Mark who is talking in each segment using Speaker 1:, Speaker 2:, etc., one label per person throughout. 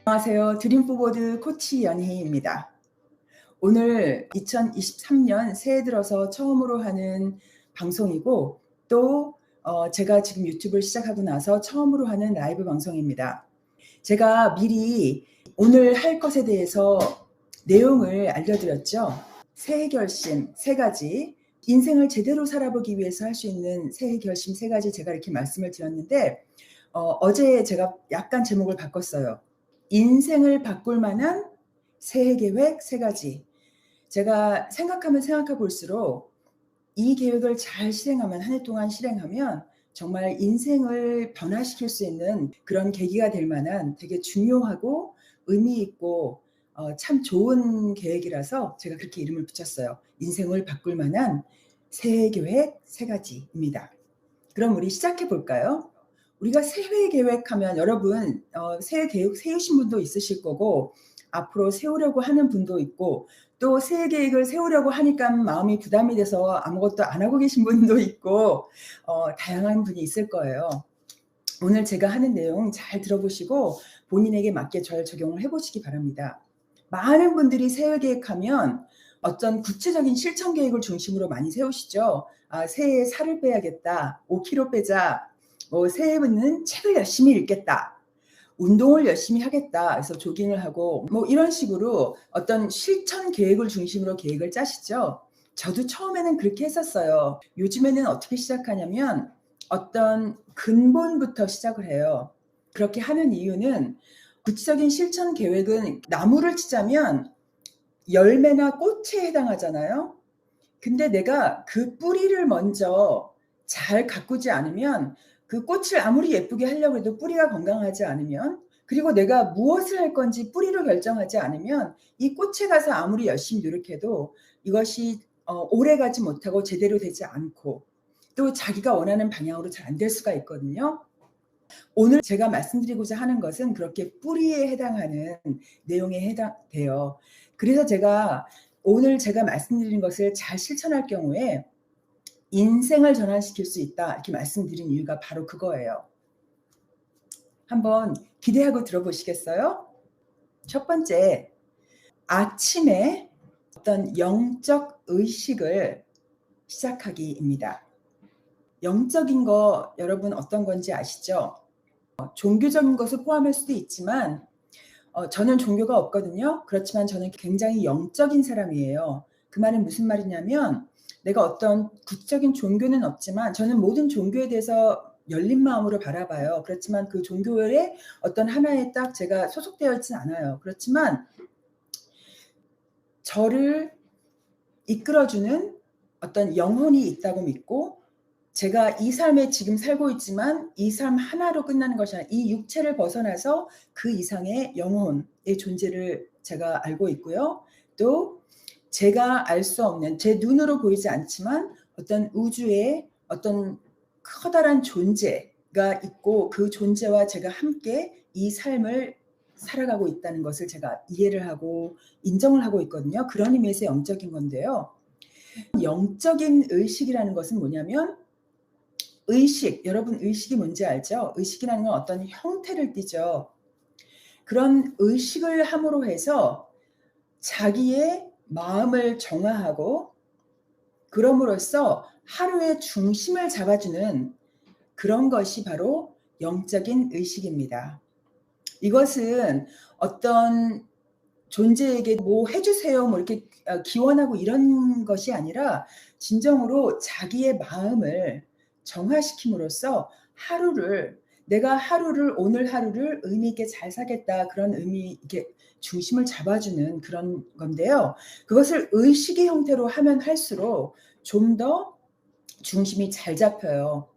Speaker 1: 안녕하세요. 드림포워드 코치 연희입니다. 오늘 2023년 새해 들어서 처음으로 하는 방송이고 또 제가 지금 유튜브를 시작하고 나서 처음으로 하는 라이브 방송입니다. 제가 미리 오늘 할 것에 대해서 내용을 알려드렸죠. 새해 결심 3가지, 인생을 제대로 살아보기 위해서 할 수 있는 새해 결심 3가지 제가 이렇게 말씀을 드렸는데 어제 제가 약간 제목을 바꿨어요. 인생을 바꿀 만한 새해 계획 3가지. 제가 생각하면 생각해 볼수록 이 계획을 잘 실행하면, 한 해 동안 실행하면 정말 인생을 변화시킬 수 있는 그런 계기가 될 만한 되게 중요하고 의미 있고 참 좋은 계획이라서 제가 그렇게 이름을 붙였어요. 인생을 바꿀 만한 새해 계획 3가지입니다. 그럼 우리 시작해 볼까요? 우리가 새해 계획하면 여러분 새해 계획 세우신 분도 있으실 거고 앞으로 세우려고 하는 분도 있고 또 새해 계획을 세우려고 하니까 마음이 부담이 돼서 아무것도 안 하고 계신 분도 있고 다양한 분이 있을 거예요. 오늘 제가 하는 내용 잘 들어보시고 본인에게 맞게 잘 적용을 해보시기 바랍니다. 많은 분들이 새해 계획하면 어떤 구체적인 실천 계획을 중심으로 많이 세우시죠. 새해에 살을 빼야겠다. 5kg 빼자. 새해에는 책을 열심히 읽겠다. 운동을 열심히 하겠다. 그래서 조깅을 하고 이런 식으로 어떤 실천 계획을 중심으로 계획을 짜시죠. 저도 처음에는 그렇게 했었어요. 요즘에는 어떻게 시작하냐면 어떤 근본부터 시작을 해요. 그렇게 하는 이유는 구체적인 실천 계획은 나무를 치자면 열매나 꽃에 해당하잖아요. 근데 내가 그 뿌리를 먼저 잘 가꾸지 않으면 그 꽃을 아무리 예쁘게 하려고 해도 뿌리가 건강하지 않으면, 그리고 내가 무엇을 할 건지 뿌리로 결정하지 않으면 이 꽃에 가서 아무리 열심히 노력해도 이것이 오래 가지 못하고 제대로 되지 않고 또 자기가 원하는 방향으로 잘 안 될 수가 있거든요. 오늘 제가 말씀드리고자 하는 것은 그렇게 뿌리에 해당하는 내용에 해당돼요. 그래서 제가 오늘 제가 말씀드린 것을 잘 실천할 경우에 인생을 전환시킬 수 있다 이렇게 말씀드린 이유가 바로 그거예요. 한번 기대하고 들어보시겠어요? 첫 번째, 아침에 어떤 영적 의식을 시작하기입니다. 영적인 거 여러분 어떤 건지 아시죠? 종교적인 것을 포함할 수도 있지만 저는 종교가 없거든요. 그렇지만 저는 굉장히 영적인 사람이에요. 그 말은 무슨 말이냐면 내가 어떤 구체적인 종교는 없지만 저는 모든 종교에 대해서 열린 마음으로 바라봐요. 그렇지만 그 종교의 어떤 하나에 딱 제가 소속되어 있진 않아요. 그렇지만 저를 이끌어주는 어떤 영혼이 있다고 믿고 제가 이 삶에 지금 살고 있지만 이 삶 하나로 끝나는 것이 아니라 이 육체를 벗어나서 그 이상의 영혼의 존재를 제가 알고 있고요. 또 제가 알 수 없는, 제 눈으로 보이지 않지만 어떤 우주의 어떤 커다란 존재가 있고 그 존재와 제가 함께 이 삶을 살아가고 있다는 것을 제가 이해를 하고 인정을 하고 있거든요. 그런 의미에서 영적인 건데요. 영적인 의식이라는 것은 뭐냐면 의식, 여러분 의식이 뭔지 알죠? 의식이라는 건 어떤 형태를 띠죠. 그런 의식을 함으로 해서 자기의 마음을 정화하고 그럼으로써 하루의 중심을 잡아주는 그런 것이 바로 영적인 의식입니다. 이것은 어떤 존재에게 뭐 해주세요 뭐 이렇게 기원하고 이런 것이 아니라 진정으로 자기의 마음을 정화시킴으로써 내가 오늘 하루를 의미 있게 잘 살겠다 그런 의미 이렇게 중심을 잡아주는 그런 건데요. 그것을 의식의 형태로 하면 할수록 좀 더 중심이 잘 잡혀요.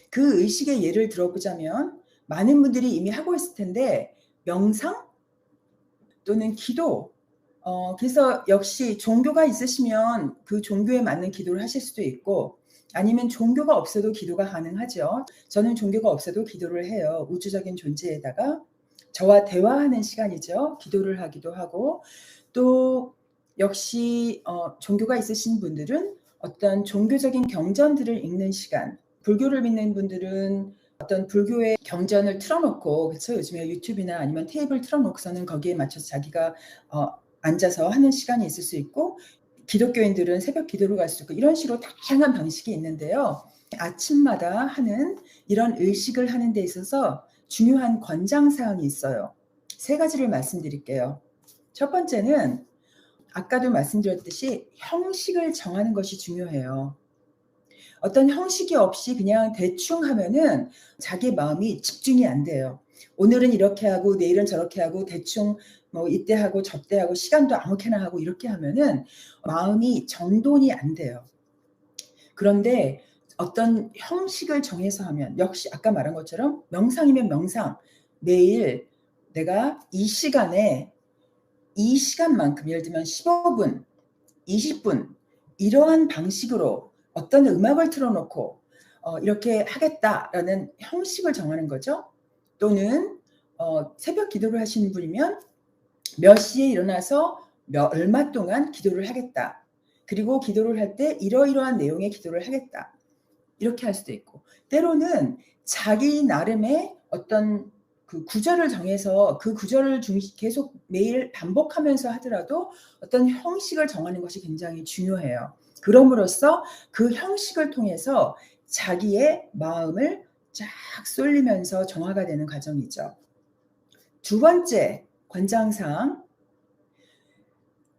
Speaker 1: 그 의식의 예를 들어보자면 많은 분들이 이미 하고 있을 텐데 명상 또는 기도 그래서 역시 종교가 있으시면 그 종교에 맞는 기도를 하실 수도 있고 아니면 종교가 없어도 기도가 가능하죠. 저는 종교가 없어도 기도를 해요. 우주적인 존재에다가 저와 대화하는 시간이죠. 기도를 하기도 하고 또 역시 종교가 있으신 분들은 어떤 종교적인 경전들을 읽는 시간, 불교를 믿는 분들은 어떤 불교의 경전을 틀어놓고, 그렇죠? 요즘에 유튜브나 아니면 테이블 틀어놓고서는 거기에 맞춰서 자기가 앉아서 하는 시간이 있을 수 있고, 기독교인들은 새벽 기도를 갈 수 있고, 이런 식으로 다양한 방식이 있는데요. 아침마다 하는 이런 의식을 하는 데 있어서 중요한 권장사항이 있어요. 3가지를 말씀드릴게요. 첫 번째는 아까도 말씀드렸듯이 형식을 정하는 것이 중요해요. 어떤 형식이 없이 그냥 대충 하면은 자기 마음이 집중이 안 돼요. 오늘은 이렇게 하고 내일은 저렇게 하고 대충 뭐 이때 하고 저때 하고 시간도 아무렇게나 하고 이렇게 하면은 마음이 정돈이 안 돼요. 그런데 어떤 형식을 정해서 하면, 역시 아까 말한 것처럼 명상이면 명상, 매일 내가 이 시간에 이 시간만큼, 예를 들면 15분, 20분 이러한 방식으로 어떤 음악을 틀어놓고 이렇게 하겠다라는 형식을 정하는 거죠. 또는 새벽 기도를 하시는 분이면 몇 시에 일어나서 얼마 동안 기도를 하겠다. 그리고 기도를 할 때 이러이러한 내용의 기도를 하겠다. 이렇게 할 수도 있고, 때로는 자기 나름의 어떤 그 구절을 정해서 그 구절을 계속 매일 반복하면서 하더라도 어떤 형식을 정하는 것이 굉장히 중요해요. 그럼으로써 그 형식을 통해서 자기의 마음을 쫙 쏠리면서 정화가 되는 과정이죠. 2번째 권장사항,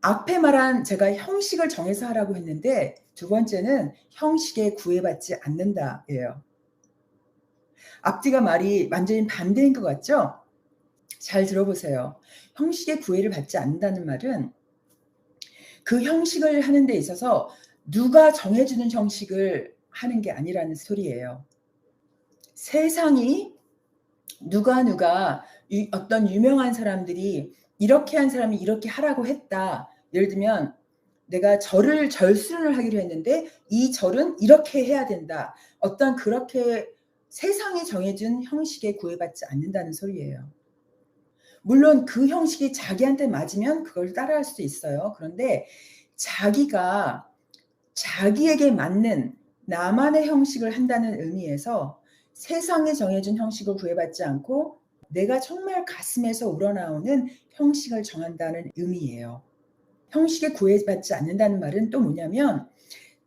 Speaker 1: 앞에 말한 제가 형식을 정해서 하라고 했는데 2번째는 형식에 구애받지 않는다예요. 앞뒤가 말이 완전히 반대인 것 같죠? 잘 들어보세요. 형식에 구애를 받지 않는다는 말은 그 형식을 하는 데 있어서 누가 정해주는 형식을 하는 게 아니라는 소리예요. 세상이 누가 어떤 유명한 사람들이 이렇게 한 사람이 이렇게 하라고 했다. 예를 들면 내가 절수를 하기로 했는데 이 절은 이렇게 해야 된다. 어떤 그렇게 세상이 정해준 형식에 구애받지 않는다는 소리예요. 물론 그 형식이 자기한테 맞으면 그걸 따라할 수도 있어요. 그런데 자기가 자기에게 맞는 나만의 형식을 한다는 의미에서 세상에 정해준 형식을 구애받지 않고 내가 정말 가슴에서 우러나오는 형식을 정한다는 의미예요. 형식에 구애받지 않는다는 말은 또 뭐냐면,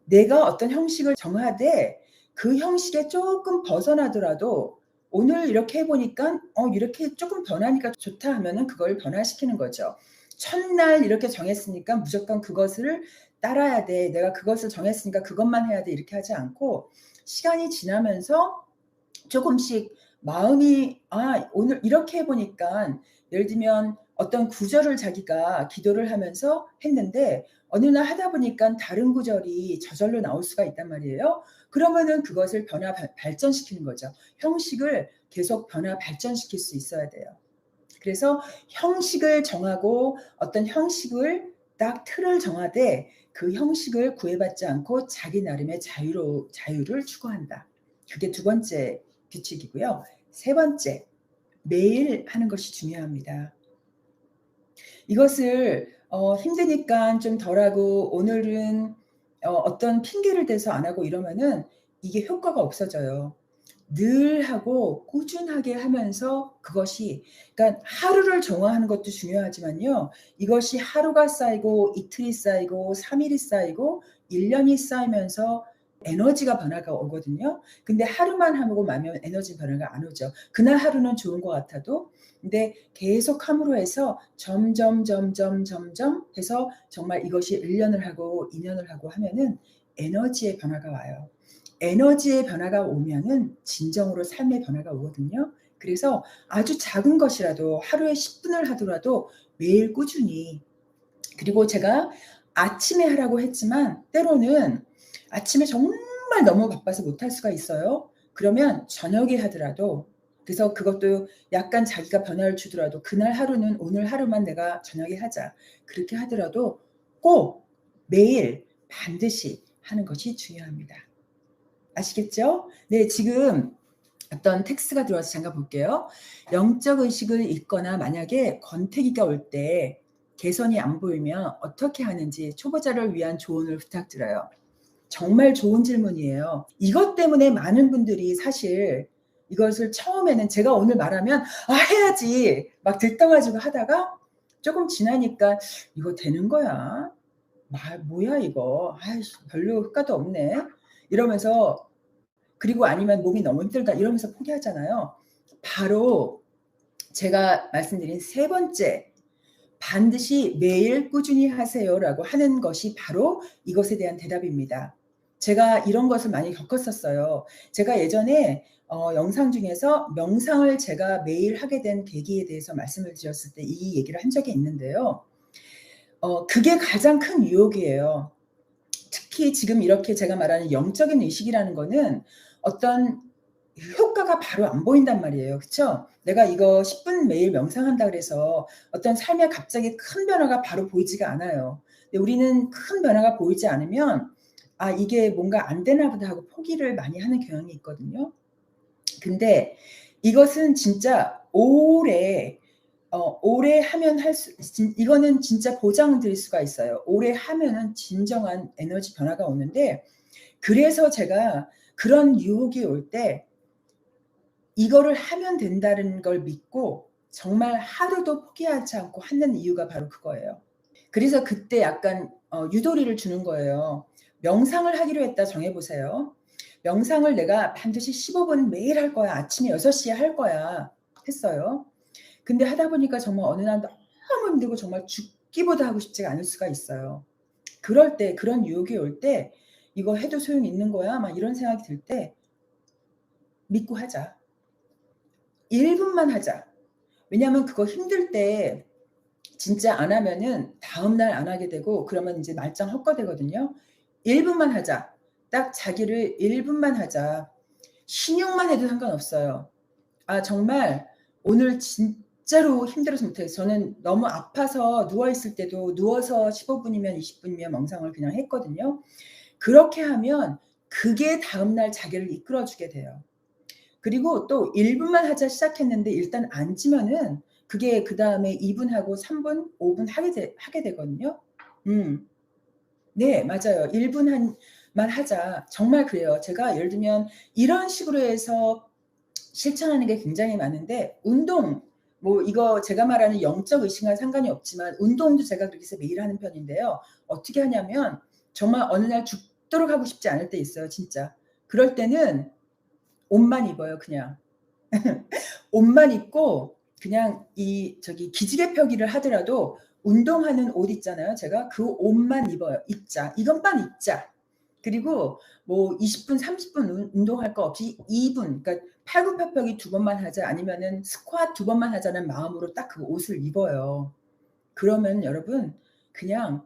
Speaker 1: 내가 어떤 형식을 정하되 그 형식에 조금 벗어나더라도 오늘 이렇게 해보니까 이렇게 조금 변하니까 좋다 하면은 그걸 변화시키는 거죠. 첫날 이렇게 정했으니까 무조건 그것을 따라야 돼. 내가 그것을 정했으니까 그것만 해야 돼. 이렇게 하지 않고 시간이 지나면서 조금씩 마음이 오늘 이렇게 해보니까, 예를 들면 어떤 구절을 자기가 기도를 하면서 했는데 어느 날 하다 보니까 다른 구절이 저절로 나올 수가 있단 말이에요. 그러면은 그것을 발전시키는 거죠. 형식을 계속 발전시킬 수 있어야 돼요. 그래서 형식을 정하고 어떤 형식을 딱 틀을 정하되 그 형식을 구애받지 않고 자기 나름의 자유를 추구한다. 그게 2번째 규칙이고요. 3번째, 매일 하는 것이 중요합니다. 이것을 힘드니까 좀 덜하고 오늘은 어떤 핑계를 대서 안 하고 이러면은 이게 효과가 없어져요. 늘 하고 꾸준하게 하면서 그것이, 그러니까 하루를 정화하는 것도 중요하지만요. 이것이 하루가 쌓이고 이틀이 쌓이고 3일이 쌓이고 1년이 쌓이면서 에너지가 변화가 오거든요. 근데 하루만 하고 마면 에너지 변화가 안 오죠. 그날 하루는 좋은 것 같아도. 근데 계속 함으로 해서 점점 해서 정말 이것이 1년을 하고 2년을 하고 하면은 에너지의 변화가 와요. 에너지의 변화가 오면은 진정으로 삶의 변화가 오거든요. 그래서 아주 작은 것이라도 하루에 10분을 하더라도 매일 꾸준히, 그리고 제가 아침에 하라고 했지만 때로는 아침에 정말 너무 바빠서 못할 수가 있어요. 그러면 저녁에 하더라도, 그래서 그것도 약간 자기가 변화를 주더라도 그날 하루는 오늘 하루만 내가 저녁에 하자. 그렇게 하더라도 꼭 매일 반드시 하는 것이 중요합니다. 아시겠죠? 네, 지금 어떤 텍스트가 들어와서 잠깐 볼게요. 영적 의식을 읽거나 만약에 권태기가 올 때 개선이 안 보이면 어떻게 하는지 초보자를 위한 조언을 부탁드려요. 정말 좋은 질문이에요. 이것 때문에 많은 분들이 사실 이것을 처음에는 제가 오늘 말하면 아 해야지 막 들떠가지고 하다가 조금 지나니까 이거 되는 거야. 뭐야 이거. 아이씨 별로 효과도 없네. 이러면서 그리고 아니면 몸이 너무 힘들다 이러면서 포기하잖아요. 바로 제가 말씀드린 세 번째 반드시 매일 꾸준히 하세요라고 하는 것이 바로 이것에 대한 대답입니다. 제가 이런 것을 많이 겪었었어요. 제가 예전에 영상 중에서 명상을 제가 매일 하게 된 계기에 대해서 말씀을 드렸을 때 이 얘기를 한 적이 있는데요. 그게 가장 큰 유혹이에요. 특히 지금 이렇게 제가 말하는 영적인 의식이라는 거는 어떤 효과가 바로 안 보인단 말이에요. 그쵸? 내가 이거 10분 매일 명상한다 그래서 어떤 삶에 갑자기 큰 변화가 바로 보이지가 않아요. 근데 우리는 큰 변화가 보이지 않으면 아 이게 뭔가 안 되나 보다 하고 포기를 많이 하는 경향이 있거든요. 근데 이것은 진짜 오래 하면 이거는 진짜 보장드릴 수가 있어요. 오래 하면은 진정한 에너지 변화가 오는데 그래서 제가 그런 유혹이 올 때 이거를 하면 된다는 걸 믿고 정말 하루도 포기하지 않고 하는 이유가 바로 그거예요. 그래서 그때 약간 유도리를 주는 거예요. 명상을 하기로 했다 정해 보세요. 명상을 내가 반드시 15분 매일 할 거야. 아침에 6시에 할 거야. 했어요. 근데 하다 보니까 정말 어느 날 너무 힘들고 정말 죽기보다 하고 싶지가 않을 수가 있어요. 그럴 때 그런 유혹이 올 때 '이거 해도 소용이 있는 거야?' 막 이런 생각이 들 때 믿고 하자. 1 분만 하자. 왜냐하면 그거 힘들 때 진짜 안 하면은 다음날 안 하게 되고 그러면 인제 말짱 헛거되거든요. 1 분만 하자. 딱 자기를 1 분만 하자. 신용만 해도 상관없어요. 아 정말 오늘 진짜로 힘들어서 못해요. 저는 너무 아파서 누워 있을 때도 누워서 15 분이면 20 분이면 명상을 그냥 했거든요. 그렇게 하면 그게 다음날 자기를 이끌어 주게 돼요. 그리고 또 1 분만 하자 시작했는데 일단 앉으면은 그게 그다음에 2 분 하고 3 분, 5분 하게 되거든요. 음. 네 맞아요. 1 분 만 하자. 정말 그래요. 제가 예를 들면 이런 식으로 해서 실천하는 게 굉장히 많은데 운동 뭐 이거 제가 말하는 영적 의식과 상관이 없지만 운동도 제가 그렇게 해서 매일 하는 편인데요. 어떻게 하냐면 정말 어느 날 죽도록 하고 싶지 않을 때 있어요 진짜. 그럴 때는 옷만 입어요 그냥. 옷만 입고 그냥 기지개 펴기를 하더라도 운동하는 옷 있잖아요. 제가 그 옷만 입자. 이것만 입자. 그리고 뭐 20 분, 30분 운동할 거 없이 2 분 그러니까 팔굽혀펴기 2 번만 하자 아니면은 스쿼트 2 번만 하자는 마음으로 딱 그 옷을 입어요. 그러면 여러분 그냥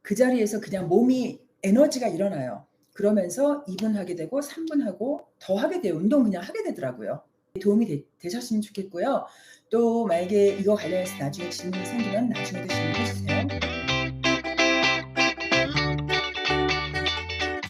Speaker 1: 그 자리에서 그냥 몸이 에너지가 일어나요. 그러면서 2분 하게 되고 3분 하고 더 하게 돼요. 운동 그냥 하게 되더라고요. 도움이 되셨으면 좋겠고요. 또 만약에 이거 관련해서 나중에 질문이 생기면 나중에도 질문해 주세요.